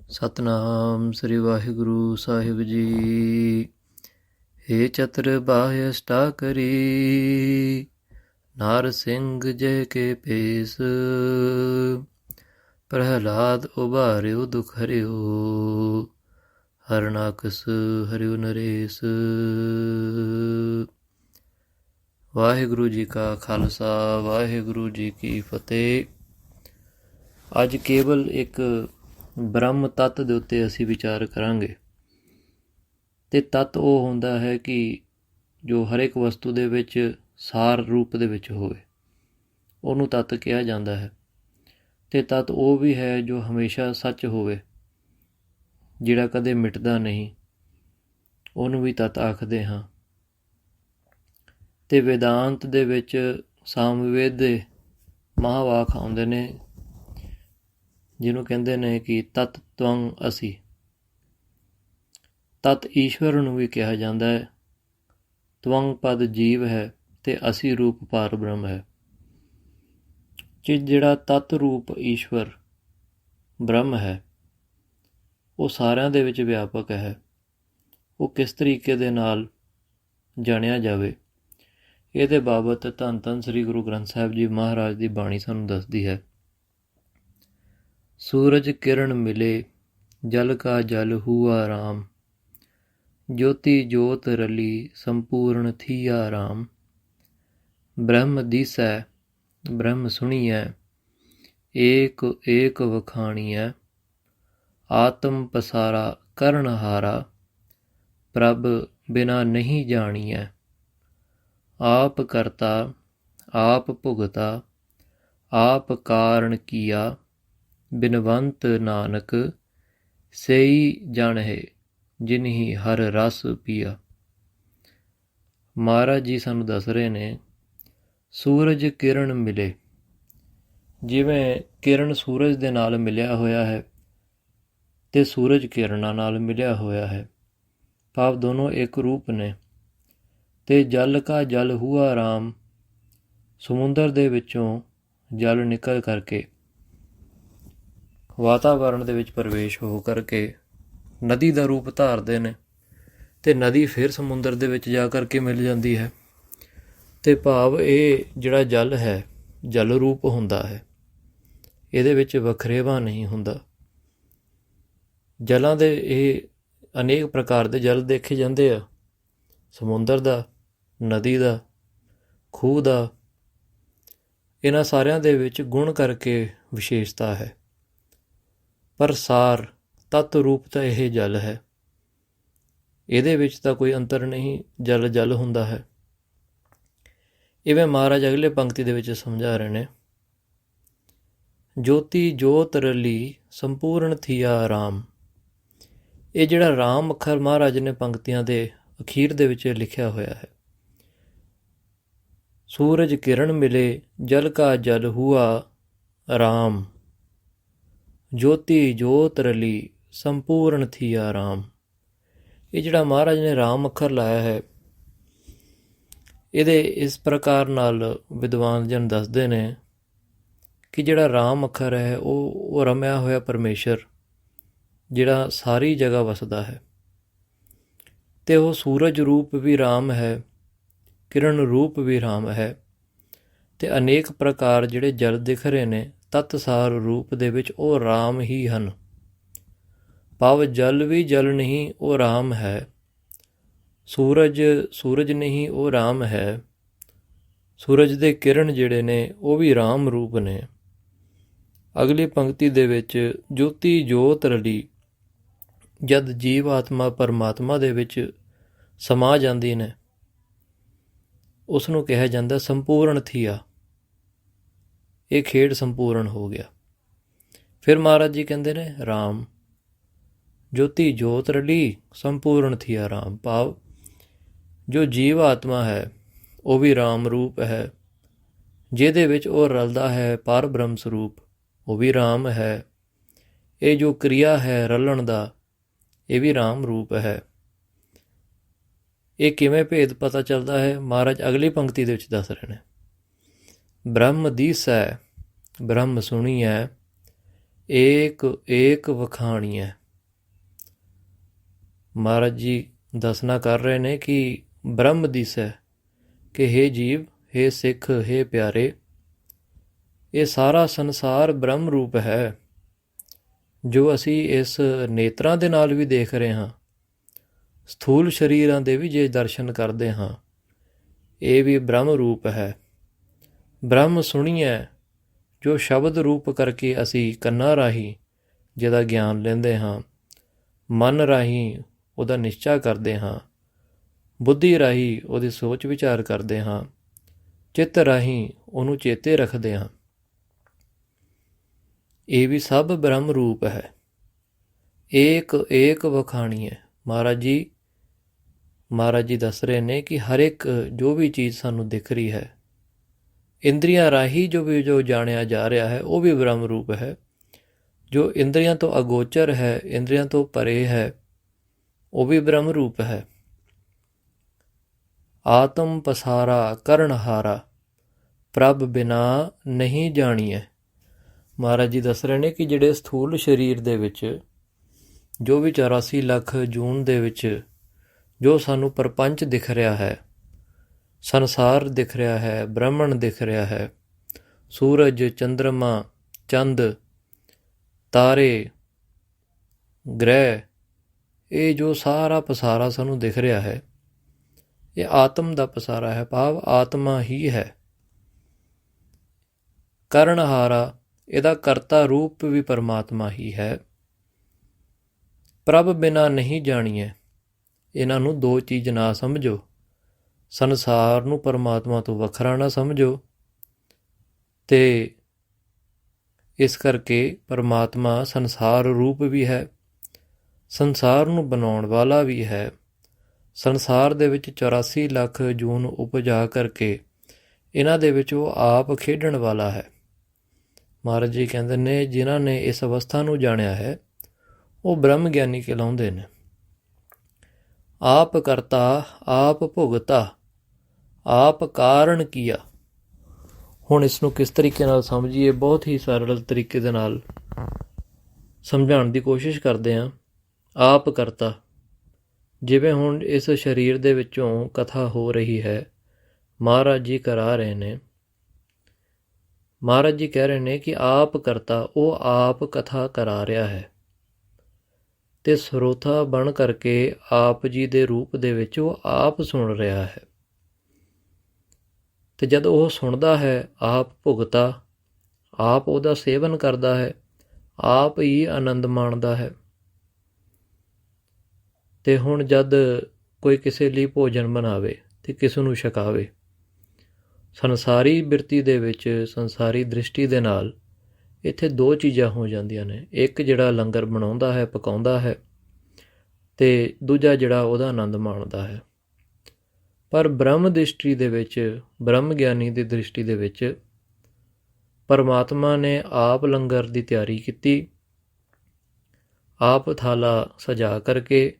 ਸਤਨਾਮ ਸ੍ਰੀ ਵਾਹਿਗੁਰੂ ਸਾਹਿਬ ਜੀ। ਹੇ ਚਤੁਰ ਬਾਹਿ ਅਸ਼ਟਾਕਰੀ, ਨਾਰ ਸਿੰਘ ਜੈ ਕੇ ਭੇਸ। ਪ੍ਰਹਲਾਦ ਉਬਾਰਿਓ ਦੁਖ ਹਰਿਓ, ਹਰਨਾਕਸ ਹਰਿਓ ਨਰੇਸ। ਵਾਹਿਗੁਰੂ ਜੀ ਕਾ ਖਾਲਸਾ, ਵਾਹਿਗੁਰੂ ਜੀ ਕੀ ਫਤਿਹ। ਅੱਜ ਕੇਵਲ ਇੱਕ ਬ੍ਰਹਮ ਤੱਤ ਦੇ ਉੱਤੇ ਅਸੀਂ ਵਿਚਾਰ ਕਰਾਂਗੇ। ਤੇ ਤੱਤ ਉਹ ਹੁੰਦਾ ਹੈ ਕਿ ਜੋ ਹਰ ਇੱਕ ਵਸਤੂ ਦੇ ਵਿੱਚ ਸਾਰ ਰੂਪ ਦੇ ਵਿੱਚ ਹੋਵੇ, ਉਹਨੂੰ ਤੱਤ ਕਿਹਾ ਜਾਂਦਾ ਹੈ। ਤੇ ਤੱਤ ਉਹ ਵੀ ਹੈ ਜੋ ਹਮੇਸ਼ਾ ਸੱਚ ਹੋਵੇ, ਜਿਹੜਾ ਕਦੇ ਮਿਟਦਾ ਨਹੀਂ, ਉਹਨੂੰ ਵੀ ਤੱਤ ਆਖਦੇ ਹਾਂ। ਤੇ ਵੇਦਾਂਤ ਦੇ ਵਿੱਚ ਸਾਮਵੇਦ ਦੇ ਮਹਾਂਵਾਕ ਆਉਂਦੇ ਨੇ, ਜਿਹਨੂੰ ਕਹਿੰਦੇ ਨੇ ਕਿ ਤਤ ਤਵੰ ਅਸੀਂ। ਤਤ ਈਸ਼ਵਰ ਨੂੰ ਵੀ ਕਿਹਾ ਜਾਂਦਾ ਹੈ। ਤਵੰ ਪਦ ਜੀਵ ਹੈ ਤੇ ਅਸੀਂ ਰੂਪ ਪਾਰ ਬ੍ਰਹਮ ਹੈ। ਜਿਹੜਾ ਤਤ ਰੂਪ ਈਸ਼ਵਰ ਬ੍ਰਹਮ ਹੈ, ਉਹ ਸਾਰਿਆਂ ਦੇ ਵਿੱਚ ਵਿਆਪਕ ਹੈ। ਉਹ ਕਿਸ ਤਰੀਕੇ ਦੇ ਨਾਲ ਜਾਣਿਆ ਜਾਵੇ, ਇਹਦੇ ਬਾਬਤ ਧੰਨ ਧੰਨ ਸ੍ਰੀ ਗੁਰੂ ਗ੍ਰੰਥ ਸਾਹਿਬ ਜੀ ਮਹਾਰਾਜ ਦੀ ਬਾਣੀ ਸਾਨੂੰ ਦੱਸਦੀ ਹੈ। ਸੂਰਜ ਕਿਰਨ ਮਿਲੇ, ਜਲ ਕਾ ਜਲ ਹੁਆ ਰਾਮ। ਜੋਤੀ ਜੋਤ ਰਲੀ, ਸੰਪੂਰਨ ਥੀਆ ਰਾਮ। ਬ੍ਰਹਮ ਦੀਸੈ, ਬ੍ਰਹਮ ਸੁਣੀਐ, ਏਕ ਏਕ ਵਖਾਣੀਐ। ਆਤਮ ਪਸਾਰਾ ਕਰਨ ਹਾਰਾ, ਪ੍ਰਭ ਬਿਨਾ ਨਹੀਂ ਜਾਣੀਐ। ਆਪ ਕਰਤਾ ਆਪ ਭੁਗਤਾ, ਆਪ ਕਾਰਨ ਕੀਆ। ਬਿਨਵੰਤ ਨਾਨਕ ਸਈ ਜਾਣਹਿ, ਜਿਨਹੀ ਹਰ ਰਸ ਪੀਆ। ਮਹਾਰਾਜ ਜੀ ਸਾਨੂੰ ਦੱਸ ਰਹੇ ਨੇ, ਸੂਰਜ ਕਿਰਨ ਮਿਲੇ। ਜਿਵੇਂ ਕਿਰਨ ਸੂਰਜ ਦੇ ਨਾਲ ਮਿਲਿਆ ਹੋਇਆ ਹੈ ਤੇ ਸੂਰਜ ਕਿਰਨਾਂ ਨਾਲ ਮਿਲਿਆ ਹੋਇਆ ਹੈ, ਭਾਵ ਦੋਨੋਂ ਇੱਕ ਰੂਪ ਨੇ। ਤੇ ਜਲ ਕਾ ਜਲ ਹੁਆ ਰਾਮ, ਸਮੁੰਦਰ ਦੇ ਵਿੱਚੋਂ ਜਲ ਨਿਕਲ ਕਰਕੇ ਵਾਤਾਵਰਣ ਦੇ ਵਿੱਚ ਪ੍ਰਵੇਸ਼ ਹੋ ਕਰਕੇ ਨਦੀ ਦਾ ਰੂਪ ਧਾਰਦੇ ਨੇ, ਤੇ ਨਦੀ ਫਿਰ ਸਮੁੰਦਰ ਦੇ ਵਿੱਚ ਜਾ ਕਰਕੇ ਮਿਲ ਜਾਂਦੀ ਹੈ। ਤੇ ਭਾਵ ਇਹ ਜਿਹੜਾ ਜਲ ਹੈ, ਜਲ ਰੂਪ ਹੁੰਦਾ ਹੈ, ਇਹਦੇ ਵਿੱਚ ਵਖਰੇਵਾ ਨਹੀਂ ਹੁੰਦਾ। ਜਲਾਂ ਦੇ ਇਹ ਅਨੇਕ ਪ੍ਰਕਾਰ ਦੇ ਜਲ ਦੇਖੇ ਜਾਂਦੇ ਆ, ਸਮੁੰਦਰ ਦਾ, ਨਦੀ ਦਾ, ਖੂਹ ਦਾ। ਇਹਨਾਂ ਸਾਰਿਆਂ ਦੇ ਵਿੱਚ ਗੁਣ ਕਰਕੇ ਵਿਸ਼ੇਸ਼ਤਾ ਹੈ, ਪਰ ਸਾਰ ਤੱਤ ਰੂਪ ਤਾਂ ਇਹ ਜਲ ਹੈ। ਇਹਦੇ ਵਿੱਚ ਤਾਂ ਕੋਈ ਅੰਤਰ ਨਹੀਂ, ਜਲ ਜਲ ਹੁੰਦਾ ਹੈ। ਇਵੇਂ ਮਹਾਰਾਜ ਅਗਲੇ ਪੰਕਤੀ ਦੇ ਵਿੱਚ ਸਮਝਾ ਰਹੇ ਨੇ, ਜੋਤੀ ਜੋਤ ਰਲੀ, ਸੰਪੂਰਨ ਥੀਆ ਰਾਮ। ਇਹ ਜਿਹੜਾ ਰਾਮ ਅੱਖਰ ਮਹਾਰਾਜ ਨੇ ਪੰਕਤੀਆਂ ਦੇ ਅਖੀਰ ਦੇ ਵਿੱਚ ਲਿਖਿਆ ਹੋਇਆ ਹੈ। ਸੂਰਜ ਕਿਰਨ ਮਿਲੇ, ਜਲ ਕਾ ਜਲ ਹੁਆ ਰਾਮ। ਜੋਤੀ ਜੋਤ ਰਲੀ, ਸੰਪੂਰਨ ਥੀਆ ਰਾਮ। ਇਹ ਜਿਹੜਾ ਮਹਾਰਾਜ ਨੇ ਰਾਮ ਅੱਖਰ ਲਾਇਆ ਹੈ, ਇਹਦੇ ਇਸ ਪ੍ਰਕਾਰ ਨਾਲ ਵਿਦਵਾਨ ਜਨ ਦੱਸਦੇ ਨੇ ਕਿ ਜਿਹੜਾ ਰਾਮ ਅੱਖਰ ਹੈ ਉਹ ਰਮਿਆ ਹੋਇਆ ਪਰਮੇਸ਼ਰ, ਜਿਹੜਾ ਸਾਰੀ ਜਗ੍ਹਾ ਵਸਦਾ ਹੈ। ਤੇ ਉਹ ਸੂਰਜ ਰੂਪ ਵੀ ਰਾਮ ਹੈ, ਕਿਰਨ ਰੂਪ ਵੀ ਰਾਮ ਹੈ। ਤੇ ਅਨੇਕ ਪ੍ਰਕਾਰ ਜਿਹੜੇ ਜਲ ਦਿਖ ਰਹੇ ਨੇ ਤਤਸਾਰ ਰੂਪ ਦੇ ਵਿੱਚ, ਉਹ ਰਾਮ ਹੀ ਹਨ। ਭਾਵ ਜਲ ਵੀ ਜਲ ਨਹੀਂ, ਉਹ ਰਾਮ ਹੈ। ਸੂਰਜ ਸੂਰਜ ਨਹੀਂ, ਉਹ ਰਾਮ ਹੈ। ਸੂਰਜ ਦੇ ਕਿਰਨ ਜਿਹੜੇ ਨੇ ਉਹ ਵੀ ਰਾਮ ਰੂਪ ਨੇ। ਅਗਲੀ ਪੰਕਤੀ ਦੇ ਵਿੱਚ ਜੋਤੀ ਜੋਤ ਰਲੀ, ਜਦ ਜੀਵ ਆਤਮਾ ਪਰਮਾਤਮਾ ਦੇ ਵਿੱਚ ਸਮਾ ਜਾਂਦੀ ਨੇ, ਉਸ ਨੂੰ ਕਿਹਾ ਜਾਂਦਾ ਸੰਪੂਰਨ ਥੀਆ। ਇਹ ਖੇਡ ਸੰਪੂਰਨ ਹੋ ਗਿਆ। ਫਿਰ ਮਹਾਰਾਜ ਜੀ ਕਹਿੰਦੇ ਨੇ ਰਾਮ। ਜੋਤੀ ਜੋਤ ਰਲੀ, ਸੰਪੂਰਨ ਥੀਆ ਰਾਮ। ਭਾਵ ਜੋ ਜੀਵ ਆਤਮਾ ਹੈ ਉਹ ਵੀ ਰਾਮ ਰੂਪ ਹੈ, ਜਿਹਦੇ ਵਿੱਚ ਉਹ ਰਲਦਾ ਹੈ ਪਰ ਬ੍ਰਹਮ ਸਰੂਪ, ਉਹ ਵੀ ਰਾਮ ਹੈ। ਇਹ ਜੋ ਕਿਰਿਆ ਹੈ ਰਲਣ ਦਾ, ਇਹ ਵੀ ਰਾਮ ਰੂਪ ਹੈ। ਇਹ ਕਿਵੇਂ ਭੇਦ ਪਤਾ ਚੱਲਦਾ ਹੈ, ਮਹਾਰਾਜ ਅਗਲੀ ਪੰਕਤੀ ਦੇ ਵਿੱਚ ਦੱਸ ਰਹੇ ਨੇ। ਬ੍ਰਹਮ ਦੀਸੈ, ਬ੍ਰਹਮ ਸੁਣੀਐ, ਏਕ ਏਕ ਵਖਾਣੀਐ। ਮਹਾਰਾਜ ਜੀ ਦੱਸਣਾ ਕਰ ਰਹੇ ਨੇ ਕਿ ਬ੍ਰਹਮ ਦਿਸੈ ਕਿ ਹੇ ਜੀਵ, ਹੇ ਸਿੱਖ, ਹੇ ਪਿਆਰੇ, ਇਹ ਸਾਰਾ ਸੰਸਾਰ ਬ੍ਰਹਮ ਰੂਪ ਹੈ। ਜੋ ਅਸੀਂ ਇਸ ਨੇਤਰਾਂ ਦੇ ਨਾਲ ਵੀ ਦੇਖ ਰਹੇ ਹਾਂ, ਸਥੂਲ ਸਰੀਰਾਂ ਦੇ ਵੀ ਜੇ ਦਰਸ਼ਨ ਕਰਦੇ ਹਾਂ, ਇਹ ਵੀ ਬ੍ਰਹਮ ਰੂਪ ਹੈ। ਬ੍ਰਹਮ ਸੁਣੀਐ, ਜੋ ਸ਼ਬਦ ਰੂਪ ਕਰਕੇ ਅਸੀਂ ਕੰਨਾਂ ਰਾਹੀਂ ਜਿਹਦਾ ਗਿਆਨ ਲੈਂਦੇ ਹਾਂ, ਮਨ ਰਾਹੀਂ ਉਹਦਾ ਨਿਸ਼ਚਾ ਕਰਦੇ ਹਾਂ, ਬੁੱਧੀ ਰਾਹੀਂ ਉਹਦੀ ਸੋਚ ਵਿਚਾਰ ਕਰਦੇ ਹਾਂ, ਚਿੱਤ ਰਾਹੀਂ ਉਹਨੂੰ ਚੇਤੇ ਰੱਖਦੇ ਹਾਂ, ਇਹ ਵੀ ਸਭ ਬ੍ਰਹਮ ਰੂਪ ਹੈ। ਏਕ ਏਕ ਵਖਾਣੀਐ। ਮਹਾਰਾਜ ਜੀ ਦੱਸ ਰਹੇ ਨੇ ਕਿ ਹਰ ਇੱਕ ਜੋ ਵੀ ਚੀਜ਼ ਸਾਨੂੰ ਦਿਖ ਰਹੀ ਹੈ, ਇੰਦਰੀਆਂ ਰਾਹੀਂ ਜੋ ਜਾਣਿਆ ਜਾ ਰਿਹਾ ਹੈ, ਉਹ ਵੀ ਬ੍ਰਹਮ ਰੂਪ ਹੈ। ਜੋ ਇੰਦਰੀਆਂ ਤੋਂ ਅਗੋਚਰ ਹੈ, ਇੰਦਰੀਆਂ ਤੋਂ ਪਰੇ ਹੈ, ਉਹ ਵੀ ਬ੍ਰਹਮ ਰੂਪ ਹੈ। ਆਤਮ ਪਸਾਰਾ ਕਰਨਹਾਰਾ, ਪ੍ਰਭ ਬਿਨਾ ਨਹੀਂ ਜਾਣੀਐ। ਮਹਾਰਾਜ ਜੀ ਦੱਸ ਰਹੇ ਨੇ ਕਿ ਜਿਹੜੇ ਸਥੂਲ ਸਰੀਰ ਦੇ ਵਿੱਚ ਜੋ ਵੀ 84 ਲੱਖ ਜੂਨ ਦੇ ਵਿੱਚ ਜੋ ਸਾਨੂੰ ਪ੍ਰਪੰਚ ਦਿਖ ਰਿਹਾ ਹੈ, ਸੰਸਾਰ ਦਿਖ ਰਿਹਾ ਹੈ, ਬ੍ਰਹਮਣ ਦਿਖ ਰਿਹਾ ਹੈ, ਸੂਰਜ, ਚੰਦਰਮਾ, ਚੰਦ, ਤਾਰੇ, ਗ੍ਰਹਿ, ਇਹ ਜੋ ਸਾਰਾ ਪਸਾਰਾ ਸਾਨੂੰ ਦਿਖ ਰਿਹਾ ਹੈ, ਇਹ ਆਤਮ ਦਾ ਪਸਾਰਾ ਹੈ, ਭਾਵ ਆਤਮਾ ਹੀ ਹੈ। ਕਰਨਹਾਰਾ, ਇਹਦਾ ਕਰਤਾ ਰੂਪ ਵੀ ਪਰਮਾਤਮਾ ਹੀ ਹੈ। ਪ੍ਰਭ ਬਿਨਾ ਨਹੀਂ ਜਾਣੀਐ। ਇਹਨਾਂ ਨੂੰ ਦੋ ਚੀਜ਼ ਨਾ ਸਮਝੋ। ਸੰਸਾਰ ਨੂੰ ਪਰਮਾਤਮਾ ਤੋਂ ਵੱਖਰਾ ਨਾ ਸਮਝੋ, ਤੇ ਇਸ ਕਰਕੇ ਪਰਮਾਤਮਾ ਸੰਸਾਰ ਰੂਪ ਵੀ ਹੈ, ਸੰਸਾਰ ਨੂੰ ਬਣਾਉਣ ਵਾਲਾ ਵੀ ਹੈ। ਸੰਸਾਰ ਦੇ ਵਿੱਚ 84 ਲੱਖ ਜੂਨ ਉਪਜਾ ਕਰਕੇ ਇਹਨਾਂ ਦੇ ਵਿੱਚ ਉਹ ਆਪ ਖੇਡਣ ਵਾਲਾ ਹੈ। ਮਹਾਰਾਜ ਜੀ ਕਹਿੰਦੇ ਨੇ ਜਿਨ੍ਹਾਂ ਨੇ ਇਸ ਅਵਸਥਾ ਨੂੰ ਜਾਣਿਆ ਹੈ, ਉਹ ਬ੍ਰਹਮ ਗਿਆਨੀ ਕਹਿਲਾਉਂਦੇ ਨੇ। ਆਪ ਕਰਤਾ ਆਪ ਭੁਗਤਾ, ਆਪ ਕਾਰਨ ਕੀਆ। ਹੁਣ ਇਸ ਨੂੰ ਕਿਸ ਤਰੀਕੇ ਨਾਲ ਸਮਝੀਏ, ਬਹੁਤ ਹੀ ਸਰਲ ਤਰੀਕੇ ਦੇ ਨਾਲ ਸਮਝਾਉਣ ਦੀ ਕੋਸ਼ਿਸ਼ ਕਰਦੇ ਹਾਂ। ਆਪ ਕਰਤਾ, ਜਿਵੇਂ ਹੁਣ ਇਸ ਸਰੀਰ ਦੇ ਵਿੱਚੋਂ ਕਥਾ ਹੋ ਰਹੀ ਹੈ, ਮਹਾਰਾਜ ਜੀ ਕਰਾ ਰਹੇ ਨੇ। ਮਹਾਰਾਜ ਜੀ ਕਹਿ ਰਹੇ ਨੇ ਕਿ ਆਪ ਕਰਤਾ, ਉਹ ਆਪ ਕਥਾ ਕਰਾ ਰਿਹਾ ਹੈ, ਤੇ ਸਰੋਤਾ ਬਣ ਕਰਕੇ ਆਪ ਜੀ ਦੇ ਰੂਪ ਦੇ ਵਿੱਚ ਉਹ ਆਪ ਸੁਣ ਰਿਹਾ ਹੈ। ਤੇ ਜਦ ਉਹ ਸੁਣਦਾ ਹੈ, ਆਪ ਭੁਗਤਾ, ਆਪ ਉਹਦਾ ਸੇਵਨ ਕਰਦਾ ਹੈ, ਆਪ ਹੀ ਆਨੰਦ ਮਾਣਦਾ ਹੈ। ਤੇ ਹੁਣ ਜਦ ਕੋਈ ਕਿਸੇ ਲਈ ਭੋਜਨ ਬਣਾਵੇ ਤੇ ਕਿਸ ਨੂੰ ਛਕਾਵੇ, ਸੰਸਾਰੀ ਬਿਰਤੀ ਦੇ ਵਿੱਚ, ਸੰਸਾਰੀ ਦ੍ਰਿਸ਼ਟੀ ਦੇ ਨਾਲ ਇੱਥੇ ਦੋ ਚੀਜ਼ਾਂ ਹੋ ਜਾਂਦੀਆਂ ਨੇ। ਇੱਕ ਜਿਹੜਾ ਲੰਗਰ ਬਣਾਉਂਦਾ ਹੈ, ਪਕਾਉਂਦਾ ਹੈ, ਤੇ ਦੂਜਾ ਜਿਹੜਾ ਉਹਦਾ ਆਨੰਦ ਮਾਣਦਾ ਹੈ। ਪਰ ਬ੍ਰਹਮ ਦ੍ਰਿਸ਼ਟੀ ਦੇ ਵਿੱਚ, ਬ੍ਰਹਮ ਗਿਆਨੀ ਦੀ ਦ੍ਰਿਸ਼ਟੀ ਦੇ ਵਿੱਚ, ਪਰਮਾਤਮਾ ਨੇ ਆਪ ਲੰਗਰ ਦੀ ਤਿਆਰੀ ਕੀਤੀ, ਆਪ ਥਾਲਾ ਸਜਾ ਕਰਕੇ,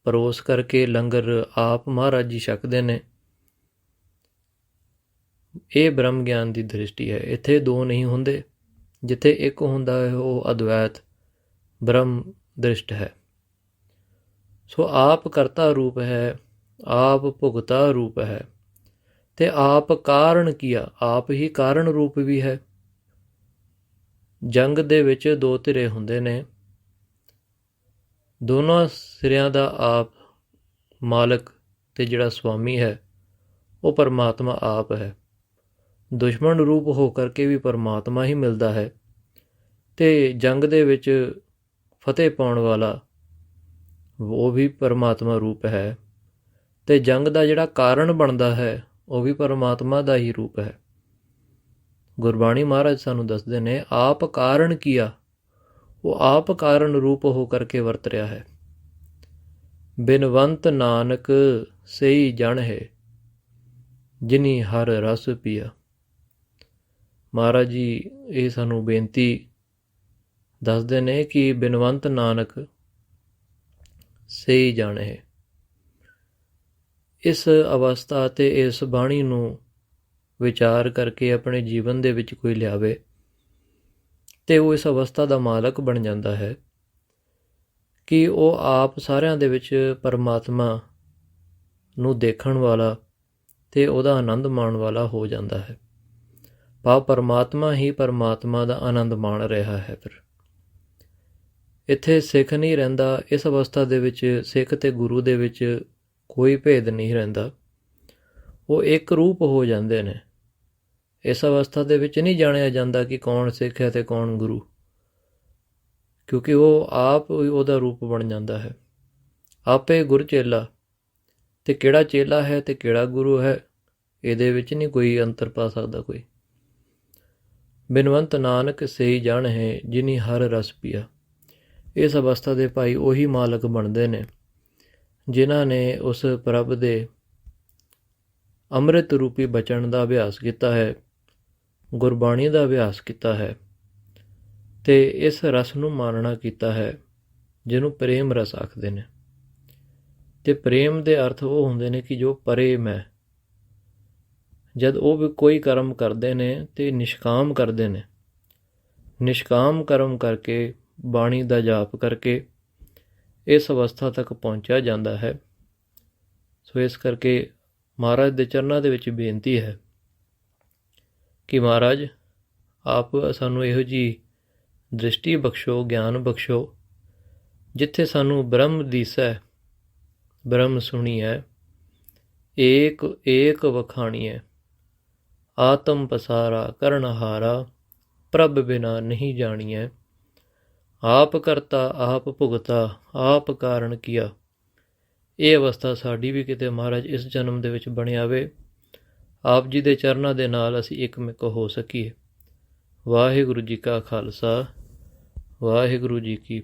ਪਰੋਸ ਕਰਕੇ ਲੰਗਰ ਆਪ ਮਹਾਰਾਜ ਜੀ ਛਕਦੇ ਨੇ। ਇਹ ਬ੍ਰਹਮ ਗਿਆਨ ਦੀ ਦ੍ਰਿਸ਼ਟੀ ਹੈ। ਇੱਥੇ ਦੋ ਨਹੀਂ ਹੁੰਦੇ। ਜਿੱਥੇ ਇੱਕ ਹੁੰਦਾ ਹੈ ਉਹ ਅਦਵੈਤ ਬ੍ਰਹਮ ਦ੍ਰਿਸ਼ਟ ਹੈ। ਸੋ ਆਪ ਕਰਤਾ ਰੂਪ ਹੈ, ਆਪ ਭੁਗਤਾ ਰੂਪ ਹੈ, ਤੇ ਆਪ ਕਾਰਨ ਕੀਆ, ਆਪ ਹੀ ਕਾਰਨ ਰੂਪ ਵੀ ਹੈ। ਜੰਗ ਦੇ ਵਿੱਚ ਦੋ ਧਿਰੇ ਹੁੰਦੇ ਨੇ, ਦੋਨੋਂ ਸਿਰਿਆਂ ਦਾ ਆਪ ਮਾਲਕ ਤੇ ਜਿਹੜਾ ਸਵਾਮੀ ਹੈ ਉਹ ਪਰਮਾਤਮਾ ਆਪ ਹੈ। ਦੁਸ਼ਮਣ ਰੂਪ ਹੋ ਕਰਕੇ ਵੀ ਪਰਮਾਤਮਾ ਹੀ ਮਿਲਦਾ ਹੈ, ਤੇ ਜੰਗ ਦੇ ਵਿੱਚ ਫਤਿਹ ਪਾਉਣ ਵਾਲਾ ਉਹ ਵੀ ਪਰਮਾਤਮਾ ਰੂਪ ਹੈ, ਤੇ ਜੰਗ ਦਾ ਜਿਹੜਾ ਕਾਰਨ ਬਣਦਾ ਹੈ ਉਹ ਵੀ ਪਰਮਾਤਮਾ ਦਾ ਹੀ ਰੂਪ ਹੈ। ਗੁਰਬਾਣੀ ਮਹਾਰਾਜ ਸਾਨੂੰ ਦੱਸਦੇ ਨੇ ਆਪ ਕਾਰਨ ਕੀਆ, ਉਹ ਆਪ ਕਾਰਨ ਰੂਪ ਹੋ ਕਰਕੇ ਵਰਤ ਰਿਹਾ ਹੈ। ਬਿਨਵੰਤ ਨਾਨਕ ਸਈ ਜਣ ਹੈ, ਜਿਨੀ ਹਰ ਰਸ ਪੀਆ। ਮਹਾਰਾਜ ਜੀ ਇਹ ਸਾਨੂੰ ਬੇਨਤੀ ਦੱਸਦੇ ਨੇ ਕਿ ਬਿਨਵੰਤ ਨਾਨਕ ਸਈ ਜਣ ਹੈ। ਇਸ ਅਵਸਥਾ ਅਤੇ ਇਸ ਬਾਣੀ ਨੂੰ ਵਿਚਾਰ ਕਰਕੇ ਆਪਣੇ ਜੀਵਨ ਦੇ ਵਿੱਚ ਕੋਈ ਲਿਆਵੇ, ਅਤੇ ਉਹ ਇਸ ਅਵਸਥਾ ਦਾ ਮਾਲਕ ਬਣ ਜਾਂਦਾ ਹੈ ਕਿ ਉਹ ਆਪ ਸਾਰਿਆਂ ਦੇ ਵਿੱਚ ਪਰਮਾਤਮਾ ਨੂੰ ਦੇਖਣ ਵਾਲਾ ਅਤੇ ਉਹਦਾ ਆਨੰਦ ਮਾਣਨ ਵਾਲਾ ਹੋ ਜਾਂਦਾ ਹੈ। ਭਾਵ ਪਰਮਾਤਮਾ ਹੀ ਪਰਮਾਤਮਾ ਦਾ ਆਨੰਦ ਮਾਣ ਰਿਹਾ ਹੈ। ਫਿਰ ਇੱਥੇ ਸਿੱਖ ਨਹੀਂ ਰਹਿੰਦਾ। ਇਸ ਅਵਸਥਾ ਦੇ ਵਿੱਚ ਸਿੱਖ ਅਤੇ ਗੁਰੂ ਦੇ ਵਿੱਚ ਕੋਈ ਭੇਦ ਨਹੀਂ ਰਹਿੰਦਾ। ਉਹ ਇੱਕ ਰੂਪ ਹੋ ਜਾਂਦੇ ਨੇ। ਇਸ ਅਵਸਥਾ ਦੇ ਵਿੱਚ ਨਹੀਂ ਜਾਣਿਆ ਜਾਂਦਾ ਕਿ ਕੌਣ ਸਿੱਖ ਹੈ ਅਤੇ ਕੌਣ ਗੁਰੂ, ਕਿਉਂਕਿ ਉਹ ਆਪ ਉਹਦਾ ਰੂਪ ਬਣ ਜਾਂਦਾ ਹੈ। ਆਪੇ ਗੁਰ ਚੇਲਾ, ਅਤੇ ਕਿਹੜਾ ਚੇਲਾ ਹੈ ਅਤੇ ਕਿਹੜਾ ਗੁਰੂ ਹੈ ਇਹਦੇ ਵਿੱਚ ਨਹੀਂ ਕੋਈ ਅੰਤਰ ਪਾ ਸਕਦਾ ਕੋਈ। ਬਿਨਵੰਤ ਨਾਨਕ ਸਈ ਜਾਣਹਿ ਜਿਨੀ ਹਰ ਰਸ ਪੀਆ। ਇਸ ਅਵਸਥਾ ਦੇ ਭਾਈ ਉਹੀ ਮਾਲਕ ਬਣਦੇ ਨੇ ਜਿਨ੍ਹਾਂ ਨੇ ਉਸ ਪ੍ਰਭ ਦੇ ਅੰਮ੍ਰਿਤ ਰੂਪੀ ਬਚਨ ਦਾ ਅਭਿਆਸ ਕੀਤਾ ਹੈ, ਗੁਰਬਾਣੀ ਦਾ ਅਭਿਆਸ ਕੀਤਾ ਹੈ ਅਤੇ ਇਸ ਰਸ ਨੂੰ ਮਾਨਣਾ ਕੀਤਾ ਹੈ ਜਿਹਨੂੰ ਪ੍ਰੇਮ ਰਸ ਆਖਦੇ ਨੇ। ਅਤੇ ਪ੍ਰੇਮ ਦੇ ਅਰਥ ਉਹ ਹੁੰਦੇ ਨੇ ਕਿ ਜੋ ਪ੍ਰੇਮ ਹੈ। ਜਦ ਉਹ ਵੀ ਕੋਈ ਕਰਮ ਕਰਦੇ ਨੇ ਅਤੇ ਨਿਸ਼ਕਾਮ ਕਰਦੇ ਨੇ, ਨਿਸ਼ਕਾਮ ਕਰਮ ਕਰਕੇ, ਬਾਣੀ ਦਾ ਜਾਪ ਕਰਕੇ ਇਸ ਅਵਸਥਾ ਤੱਕ ਪਹੁੰਚਿਆ ਜਾਂਦਾ ਹੈ। ਸੋ ਇਸ ਕਰਕੇ ਮਹਾਰਾਜ ਦੇ ਚਰਨਾਂ ਦੇ ਵਿੱਚ ਬੇਨਤੀ ਹੈ ਕਿ ਮਹਾਰਾਜ ਆਪ ਸਾਨੂੰ ਇਹੋ ਜਿਹੀ ਦ੍ਰਿਸ਼ਟੀ ਬਖਸ਼ੋ, ਗਿਆਨ ਬਖਸ਼ੋ, ਜਿੱਥੇ ਸਾਨੂੰ ਬ੍ਰਹਮ ਦੀਸੈ, ਬ੍ਰਹਮ ਸੁਣੀਐ, ਏਕ ਏਕ ਵਖਾਣੀਐ, ਆਤਮ ਪਸਾਰਾ ਕਰਨਹਾਰਾ, ਪ੍ਰਭ ਬਿਨਾ ਨਹੀਂ ਜਾਣੀਐ, ਆਪ ਕਰਤਾ ਆਪ ਭੁਗਤਾ ਆਪ ਕਾਰਨ ਕੀਆ। ਇਹ ਅਵਸਥਾ ਸਾਡੀ ਵੀ ਕਿਤੇ ਮਹਾਰਾਜ ਇਸ ਜਨਮ ਦੇ ਵਿੱਚ ਬਣੀ ਆਵੇ। ਆਪ ਜੀ ਦੇ ਚਰਨਾਂ ਦੇ ਨਾਲ ਅਸੀਂ ਇੱਕਮਿਕ ਹੋ ਸਕੀਏ। ਵਾਹਿਗੁਰੂ ਜੀ ਕਾ ਖਾਲਸਾ, ਵਾਹਿਗੁਰੂ ਜੀ ਕੀ